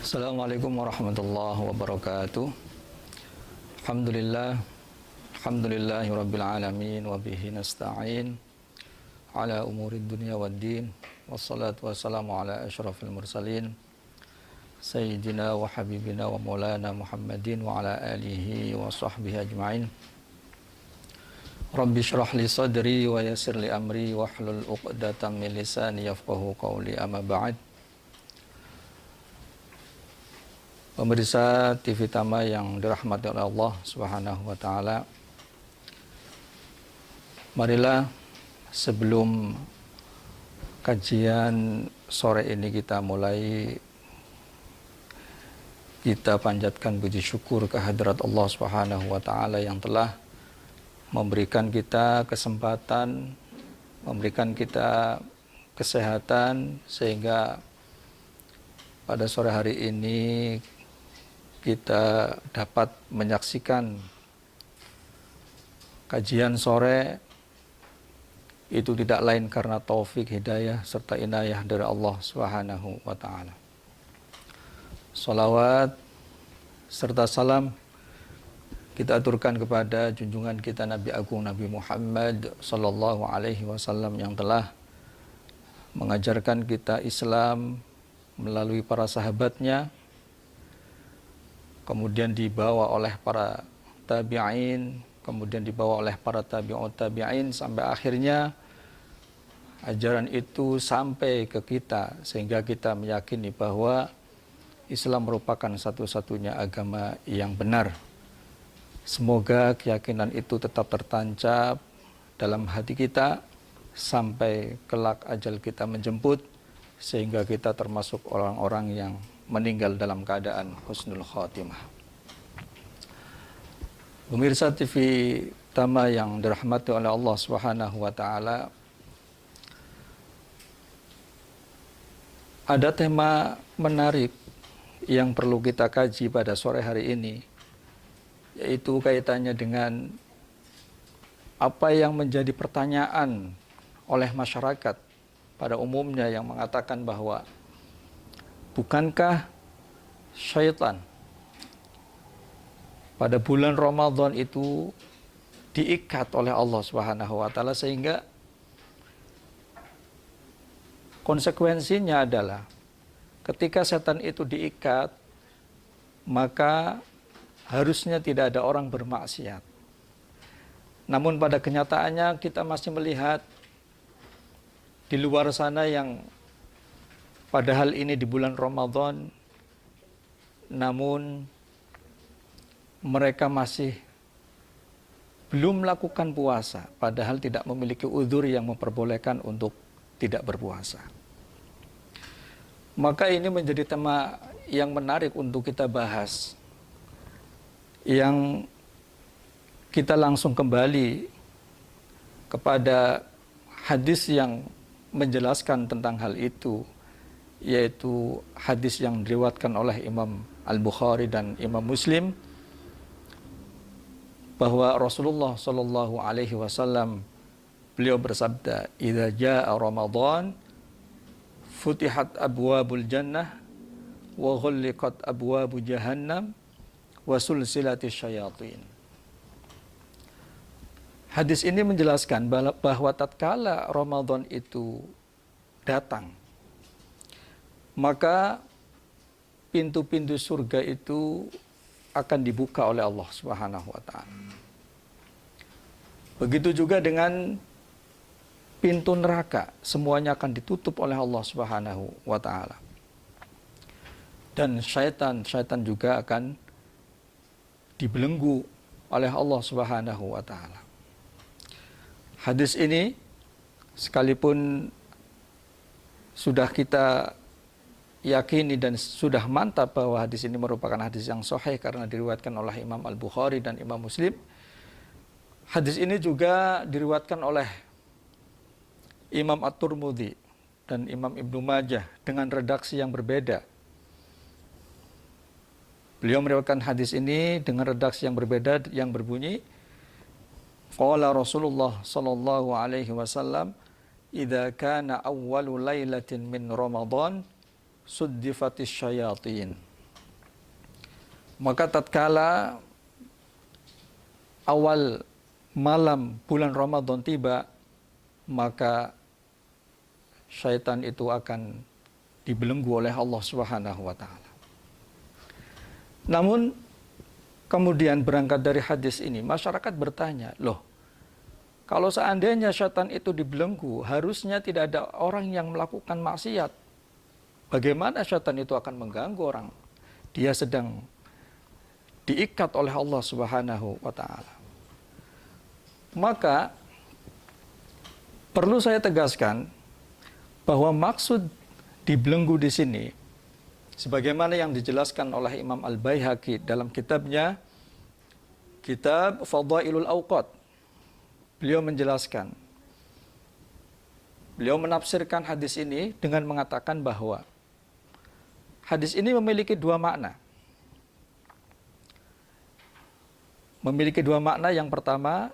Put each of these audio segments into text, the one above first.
Assalamualaikum warahmatullahi wabarakatuh. Alhamdulillahi rabbil alamin wa bihi nasta'in ala umurid dunya waddin. Wassalatu wassalamu ala asyrafil mursalin sayyidina wa habibina wa maulana Muhammadin wa ala alihi wa sahbihi ajma'in. Rabbi syrah li sadri wa yassir li amri wahlul 'uqdatam min lisani yafqahu qawli, amma ba'd. Pemirsa TV Tama yang dirahmati oleh Allah Subhanahu wa taala. Marilah sebelum kajian sore ini kita mulai, kita panjatkan puji syukur kehadirat Allah Subhanahu wa taala yang telah memberikan kita kesempatan, memberikan kita kesehatan, sehingga pada sore hari ini kita dapat menyaksikan kajian sore. Itu tidak lain karena taufik, hidayah, serta inayah dari Allah Subhanahu wa ta'ala. Salawat serta salam kita aturkan kepada junjungan kita Nabi Agung Nabi Muhammad sallallahu alaihi wasallam yang telah mengajarkan kita Islam melalui para sahabatnya, kemudian dibawa oleh para tabi'in, kemudian dibawa oleh para tabi'ut tabi'in, sampai akhirnya ajaran itu sampai ke kita, sehingga kita meyakini bahwa Islam merupakan satu-satunya agama yang benar. Semoga keyakinan itu tetap tertancap dalam hati kita sampai kelak ajal kita menjemput, sehingga kita termasuk orang-orang yang meninggal dalam keadaan husnul khatimah. Pemirsa TV Tama yang dirahmati oleh Allah Subhanahu wa taala, ada tema menarik yang perlu kita kaji pada sore hari ini, yaitu kaitannya dengan apa yang menjadi pertanyaan oleh masyarakat pada umumnya, yang mengatakan bahwa bukankah syaitan pada bulan Ramadan itu diikat oleh Allah Subhanahu wa taala, sehingga konsekuensinya adalah ketika setan itu diikat, maka harusnya tidak ada orang bermaksiat. Namun pada kenyataannya kita masih melihat di luar sana yang padahal ini di bulan Ramadan, namun mereka masih belum melakukan puasa, padahal tidak memiliki uzur yang memperbolehkan untuk tidak berpuasa. Maka ini menjadi tema yang menarik untuk kita bahas, yang kita langsung kembali kepada hadis yang menjelaskan tentang hal itu, yaitu hadis yang diriwayatkan oleh Imam Al-Bukhari dan Imam Muslim, bahwa Rasulullah sallallahu alaihi wasallam beliau bersabda, "Idza jaa Ramadan futihat abwabul jannah wa ghulliqat abwabu jahannam wa sulsilatis syayatin." Hadis ini menjelaskan bahwa tatkala Ramadan itu datang, maka pintu-pintu surga itu akan dibuka oleh Allah Subhanahu wa taala. Begitu juga dengan pintu neraka, semuanya akan ditutup oleh Allah Subhanahu wa taala. Dan syaitan juga akan dibelenggu oleh Allah Subhanahu wa taala. Hadis ini sekalipun sudah kita yakini dan sudah mantap bahwa hadis ini merupakan hadis yang sahih karena diriwayatkan oleh Imam Al-Bukhari dan Imam Muslim, hadis ini juga diriwayatkan oleh Imam At-Tirmidzi dan Imam Ibnu Majah dengan redaksi yang berbeda. Beliau meriwayatkan hadis ini dengan redaksi yang berbeda, yang berbunyi, qala Rasulullah sallallahu alaihi wasallam, idza kana awwalu lailatin min Ramadan suddifatis syayatin. Maka tatkala awal malam bulan Ramadan tiba, maka syaitan itu akan dibelenggu oleh Allah Subhanahu wa taala. Namun kemudian berangkat dari hadis ini, masyarakat bertanya, loh, kalau seandainya syaitan itu dibelenggu, harusnya tidak ada orang yang melakukan maksiat. Bagaimana syaitan itu akan mengganggu orang? Dia sedang diikat oleh Allah Subhanahu wa taala. Maka perlu saya tegaskan bahwa maksud dibelenggu di sini sebagaimana yang dijelaskan oleh Imam Al-Baihaqi dalam kitabnya Kitab Fadailul Awqat. Beliau menjelaskan, beliau menafsirkan hadis ini dengan mengatakan bahwa hadis ini memiliki dua makna. Memiliki dua makna. Yang pertama,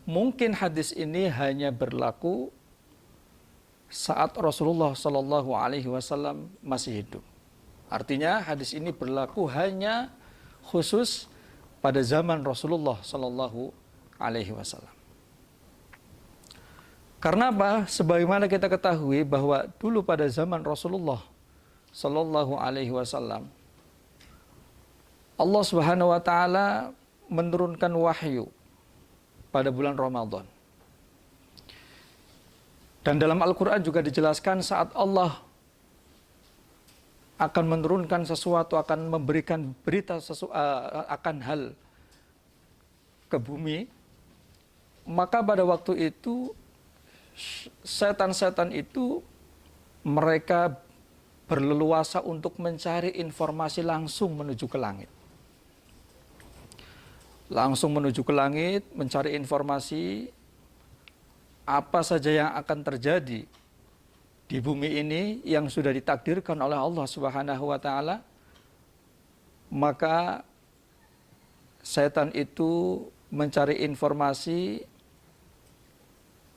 mungkin hadis ini hanya berlaku saat Rasulullah Shallallahu Alaihi Wasallam masih hidup. Artinya hadis ini berlaku hanya khusus pada zaman Rasulullah Shallallahu Alaihi Wasallam. Karena apa? Sebagaimana kita ketahui bahwa dulu pada zaman Rasulullah Shallallahu Alaihi Wasallam, Allah Subhanahu Wa Taala menurunkan wahyu pada bulan Ramadan. Dan dalam Al-Quran juga dijelaskan saat Allah akan menurunkan sesuatu, akan memberikan berita akan hal ke bumi, maka pada waktu itu setan-setan itu mereka berleluasa untuk mencari informasi langsung menuju ke langit. Langsung menuju ke langit, mencari informasi apa saja yang akan terjadi di bumi ini yang sudah ditakdirkan oleh Allah Subhanahu wa taala. Maka setan itu mencari informasi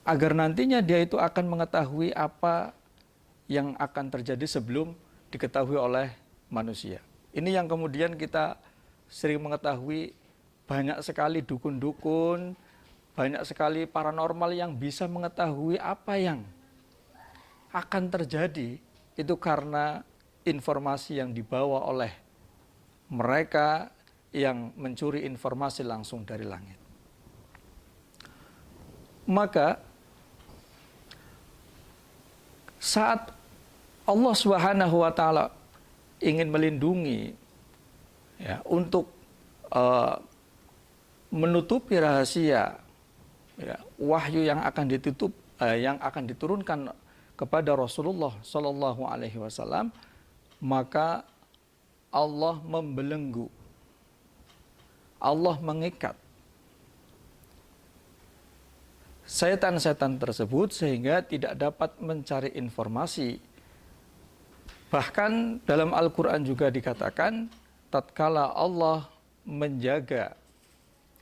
agar nantinya dia itu akan mengetahui apa yang akan terjadi sebelum diketahui oleh manusia. Ini yang kemudian kita sering mengetahui banyak sekali dukun-dukun, banyak sekali paranormal yang bisa mengetahui apa yang akan terjadi itu karena informasi yang dibawa oleh mereka yang mencuri informasi langsung dari langit. Maka saat Allah Subhanahu wa taala ingin melindungi untuk menutupi rahasia wahyu yang akan diturunkan kepada Rasulullah Shallallahu Alaihi Wasallam, maka Allah membelenggu, Allah mengikat setan-setan tersebut sehingga tidak dapat mencari informasi. Bahkan dalam Al-Quran juga dikatakan, tatkala Allah menjaga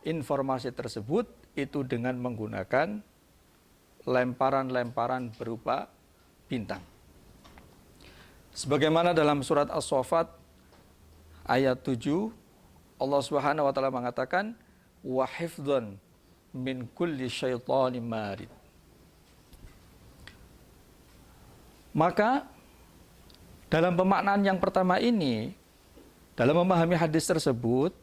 informasi tersebut itu dengan menggunakan lemparan-lemparan berupa bintang. Sebagaimana dalam surat As-Saffat ayat 7, Allah Subhanahu wa taala mengatakan wa hifdzan min kulli syaitanin marid. Maka dalam pemaknaan yang pertama ini, dalam memahami hadis tersebut,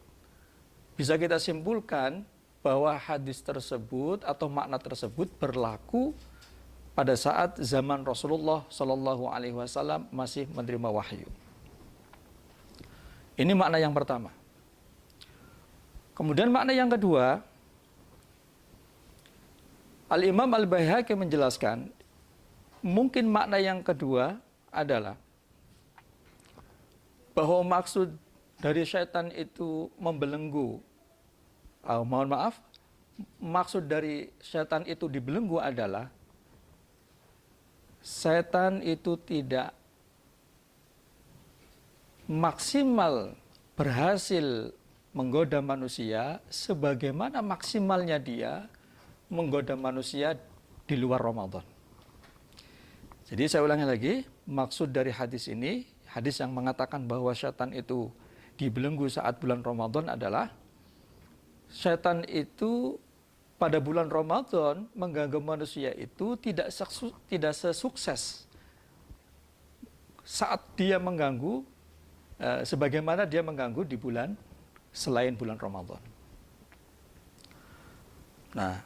bisa kita simpulkan bahwa hadis tersebut atau makna tersebut berlaku pada saat zaman Rasulullah Shallallahu Alaihi Wasallam masih menerima wahyu. Ini makna yang pertama. Kemudian makna yang kedua, Al-Imam Al-Baihaqi menjelaskan, mungkin makna yang kedua adalah bahwa maksud dari syaitan itu membelenggu, maksud dari syaitan itu dibelenggu adalah setan itu tidak maksimal berhasil menggoda manusia sebagaimana maksimalnya dia menggoda manusia di luar Ramadan. Jadi saya ulangi lagi, maksud dari hadis ini, hadis yang mengatakan bahwa syaitan itu dibelenggu saat bulan Ramadan adalah setan itu pada bulan Ramadan mengganggu manusia itu tidak sesukses saat dia mengganggu sebagaimana dia mengganggu di bulan selain bulan Ramadan. Nah,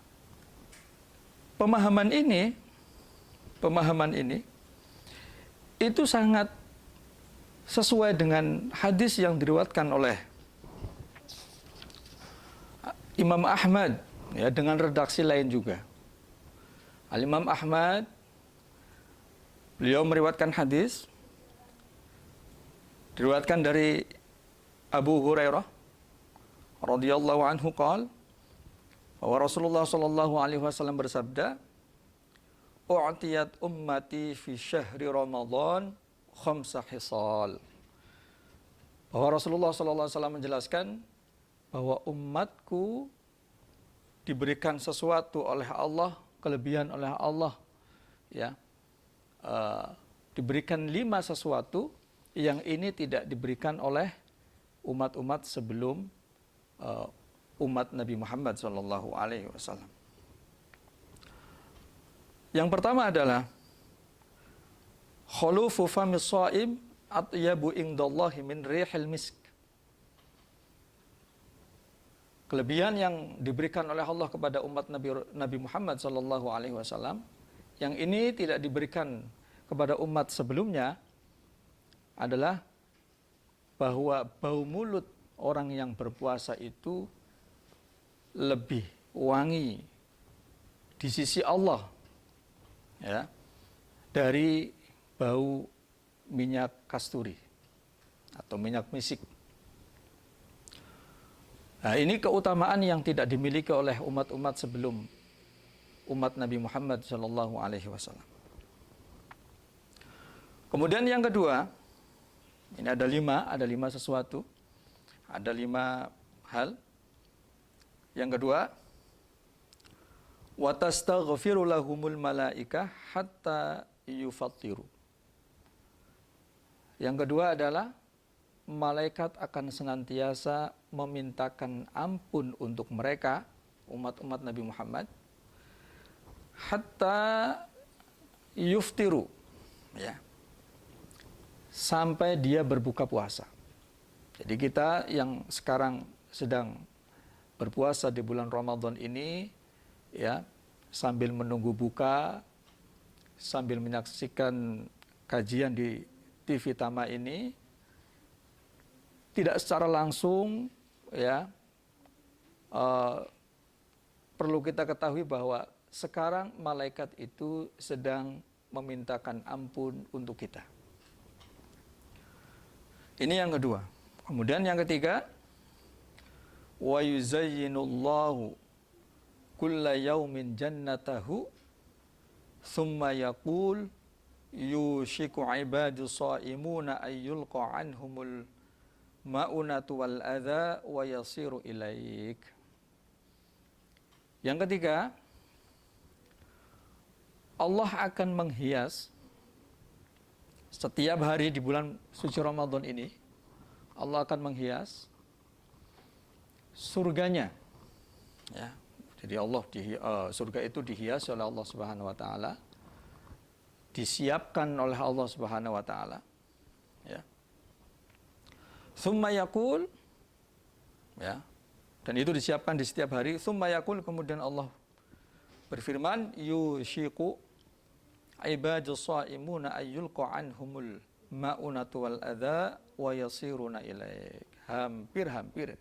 pemahaman ini itu sangat sesuai dengan hadis yang diriwayatkan oleh Imam Ahmad, ya, dengan redaksi lain juga. Al-Imam Ahmad, beliau meriwayatkan hadis diriwayatkan dari Abu Hurairah radhiyallahu anhu qala bahwa Rasulullah sallallahu alaihi wasallam bersabda, "U'tiyat ummati fi syahri Ramadan khamsa hisal." Bahwa Rasulullah sallallahu alaihi wasallam menjelaskan bahwa umatku diberikan sesuatu oleh Allah, kelebihan oleh Allah, ya, diberikan 5 sesuatu yang ini tidak diberikan oleh umat-umat sebelum umat Nabi Muhammad sallallahu alaihi wasallam. Yang pertama adalah khulufu famis shaim atyabu indallahi min rihil misk. Kelebihan yang diberikan oleh Allah kepada umat Nabi Muhammad sallallahu alaihi wasallam yang ini tidak diberikan kepada umat sebelumnya adalah bahwa bau mulut orang yang berpuasa itu lebih wangi di sisi Allah, ya, dari bau minyak kasturi atau minyak misik. Nah, ini keutamaan yang tidak dimiliki oleh umat-umat sebelum umat Nabi Muhammad sallallahu alaihi wasallam. Kemudian yang kedua, ini ada 5 sesuatu, ada 5 hal. Yang kedua, wa tastaghfiru lahumul malaikah hatta yufattiru. Yang kedua adalah malaikat akan senantiasa memintakan ampun untuk mereka, umat-umat Nabi Muhammad, hatta yuftiru, ya, sampai dia berbuka puasa. Jadi kita yang sekarang sedang berpuasa di bulan Ramadan ini, ya, sambil menunggu buka, sambil menyaksikan kajian di TV Tama ini, tidak secara langsung, ya, perlu kita ketahui bahwa sekarang malaikat itu sedang memintakan ampun untuk kita. Ini yang kedua. Kemudian yang ketiga, wa yuzayyinullahu kulla yaumin jannatahu thumma yaqul yushiku ibadu shaimuna ayyulqa anhumul ma'unatu wal adha wa yasiru ilaik. Yang ketiga, Allah akan menghias setiap hari di bulan suci Ramadan ini, Allah akan menghias surganya, ya. Jadi surga itu dihias oleh Allah Subhanahu wa taala, disiapkan oleh Allah Subhanahu wa taala, ya. Tsumma yaqul, ya. Dan itu disiapkan di setiap hari. Tsumma yaqul, kemudian Allah berfirman, yushiqu ibadus shaimuna ayyulqa anhumul ma'unatu wal adha wa yasiruna ilaik. Hampir-hampir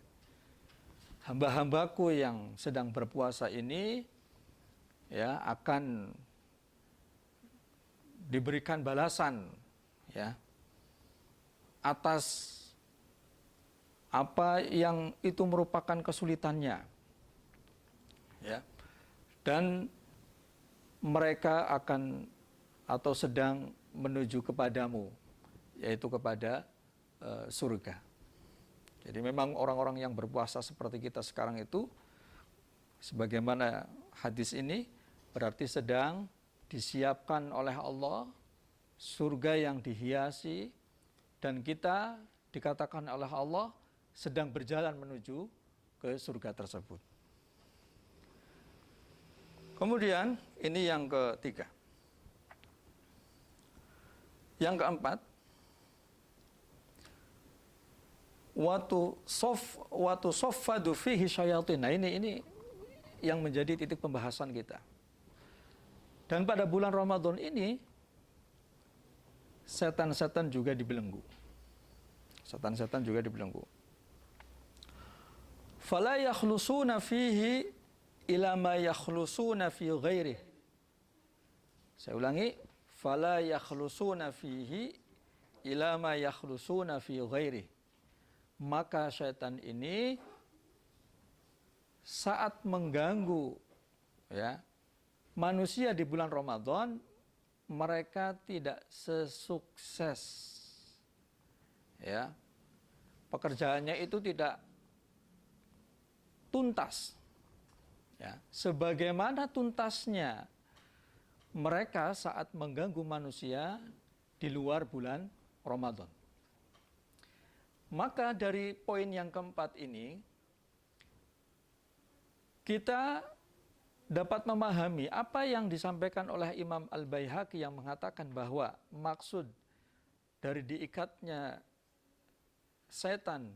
hamba-hambaku yang sedang berpuasa ini, ya, akan diberikan balasan, ya, atas apa yang itu merupakan kesulitannya, ya, dan mereka akan atau sedang menuju kepadamu, yaitu kepada surga. Jadi memang orang-orang yang berpuasa seperti kita sekarang itu, sebagaimana hadis ini, berarti sedang disiapkan oleh Allah surga yang dihiasi, dan kita dikatakan oleh Allah sedang berjalan menuju ke surga tersebut. Kemudian ini yang ketiga. Yang keempat, watu soffadu fihi syayatin. Nah, ini yang menjadi titik pembahasan kita. Dan pada bulan Ramadan ini setan-setan juga dibelenggu. Setan-setan juga dibelenggu. Fala yakhlusuna fihi ila ma yakhlusuna fi ghairihi. Saya ulangi, fala yakhlusuna fihi ila ma yakhlusuna fi ghairihi. Maka syaitan ini saat mengganggu ya manusia di bulan Ramadan, mereka tidak sesukses ya. Pekerjaannya itu tidak tuntas. Ya, sebagaimana tuntasnya mereka saat mengganggu manusia di luar bulan Ramadan. Maka dari poin yang keempat ini, kita dapat memahami apa yang disampaikan oleh Imam Al-Baihaqi yang mengatakan bahwa maksud dari diikatnya setan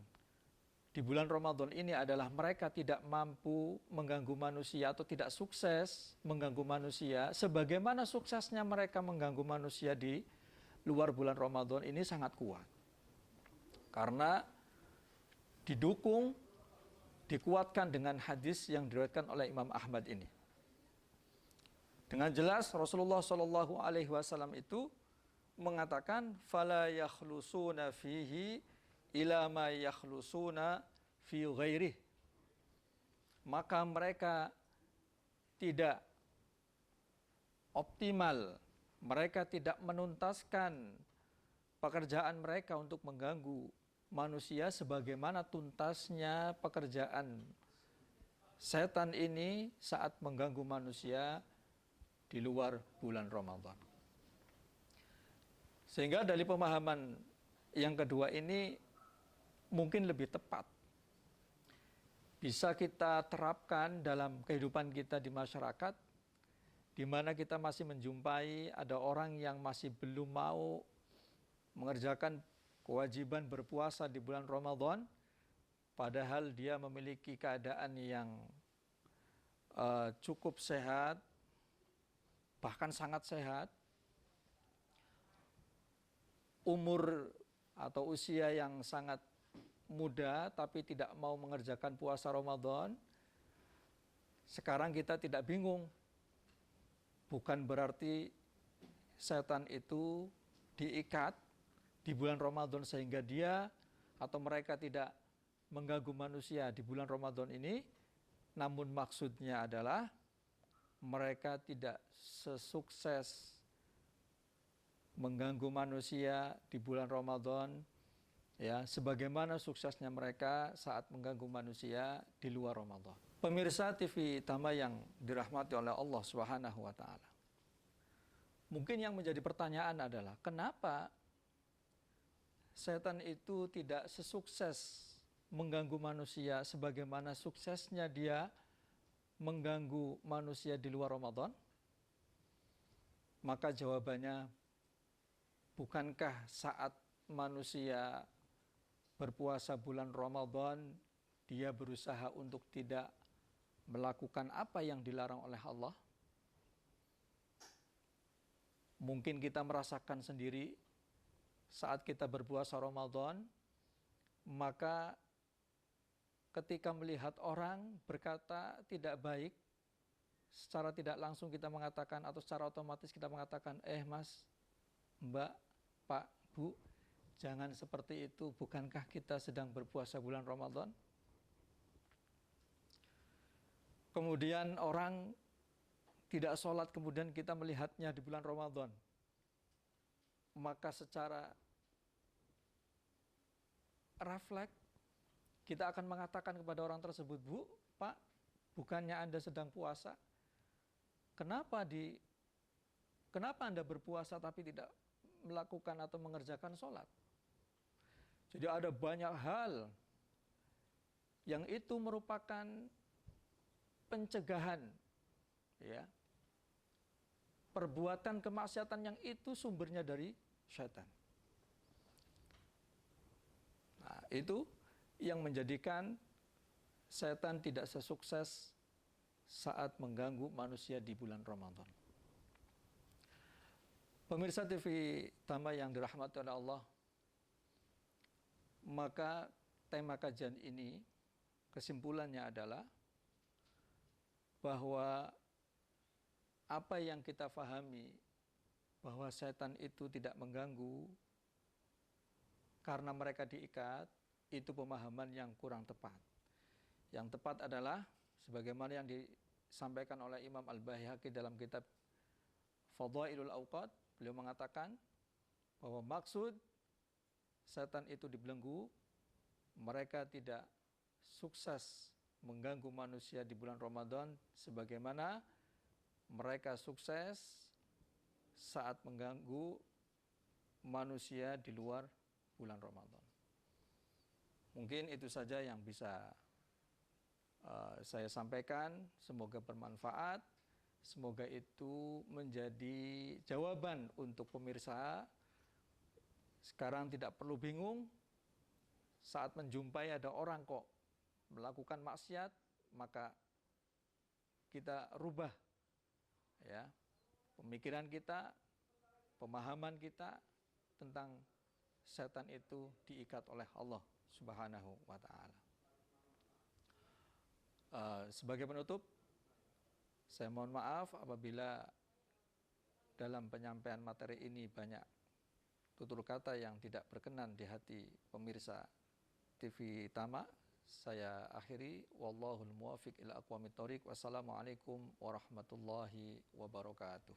di bulan Ramadan ini adalah mereka tidak mampu mengganggu manusia atau tidak sukses mengganggu manusia sebagaimana suksesnya mereka mengganggu manusia di luar bulan Ramadan ini sangat kuat. Karena dikuatkan dengan hadis yang diriwayatkan oleh Imam Ahmad ini. Dengan jelas Rasulullah Shallallahu alaihi wasallam itu mengatakan fala yakhlusuna fihi ila ma yakhlusuna fi ghairihi. Maka mereka tidak optimal, mereka tidak menuntaskan pekerjaan mereka untuk mengganggu manusia sebagaimana tuntasnya pekerjaan setan ini saat mengganggu manusia di luar bulan Ramadan. Sehingga dari pemahaman yang kedua ini mungkin lebih tepat bisa kita terapkan dalam kehidupan kita di masyarakat, di mana kita masih menjumpai ada orang yang masih belum mau mengerjakan kewajiban berpuasa di bulan Ramadan, padahal dia memiliki keadaan yang cukup sehat, bahkan sangat sehat, umur atau usia yang sangat muda tapi tidak mau mengerjakan puasa Ramadan. Sekarang kita tidak bingung. Bukan berarti setan itu diikat di bulan Ramadan sehingga dia atau mereka tidak mengganggu manusia di bulan Ramadan ini. Namun maksudnya adalah mereka tidak sesukses mengganggu manusia di bulan Ramadan ya sebagaimana suksesnya mereka saat mengganggu manusia di luar Ramadan. Pemirsa TV Tama yang dirahmati oleh Allah Subhanahu wa taala. Mungkin yang menjadi pertanyaan adalah kenapa setan itu tidak sesukses mengganggu manusia sebagaimana suksesnya dia mengganggu manusia di luar Ramadan? Maka jawabannya, bukankah saat manusia berpuasa bulan Ramadan, dia berusaha untuk tidak melakukan apa yang dilarang oleh Allah? Mungkin kita merasakan sendiri saat kita berpuasa Ramadan, maka ketika melihat orang berkata tidak baik, secara tidak langsung kita mengatakan atau secara otomatis kita mengatakan, Mas, Mbak, Pak, Bu, jangan seperti itu, bukankah kita sedang berpuasa bulan Ramadan? Kemudian orang tidak sholat, kemudian kita melihatnya di bulan Ramadan. Maka secara refleks, kita akan mengatakan kepada orang tersebut, Bu, Pak, bukannya Anda sedang puasa? Kenapa Anda berpuasa tapi tidak melakukan atau mengerjakan sholat? Jadi ada banyak hal yang itu merupakan pencegahan, ya, perbuatan kemaksiatan yang itu sumbernya dari syaitan. Nah, itu yang menjadikan setan tidak sesukses saat mengganggu manusia di bulan Ramadan. Pemirsa TV Tama yang dirahmati oleh Allah, maka tema kajian ini kesimpulannya adalah bahwa apa yang kita fahami bahwa setan itu tidak mengganggu karena mereka diikat, itu pemahaman yang kurang tepat. Yang tepat adalah sebagaimana yang disampaikan oleh Imam Al-Baihaqi dalam kitab Fadhailul Awqat, beliau mengatakan bahwa maksud setan itu dibelenggu, mereka tidak sukses mengganggu manusia di bulan Ramadan sebagaimana mereka sukses saat mengganggu manusia di luar bulan Ramadan. Mungkin itu saja yang bisa saya sampaikan. Semoga bermanfaat. Semoga itu menjadi jawaban untuk pemirsa. Sekarang tidak perlu bingung saat menjumpai ada orang kok melakukan maksiat, maka kita rubah, ya, pemikiran kita, pemahaman kita tentang setan itu diikat oleh Allah Subhanahu wa ta'ala. Sebagai penutup, saya mohon maaf apabila dalam penyampaian materi ini banyak tutur kata yang tidak berkenan di hati pemirsa TV Tama. Saya akhiri, wallahul muwafiq ila aqwamit thoriq. Wassalamualaikum warahmatullahi wabarakatuh.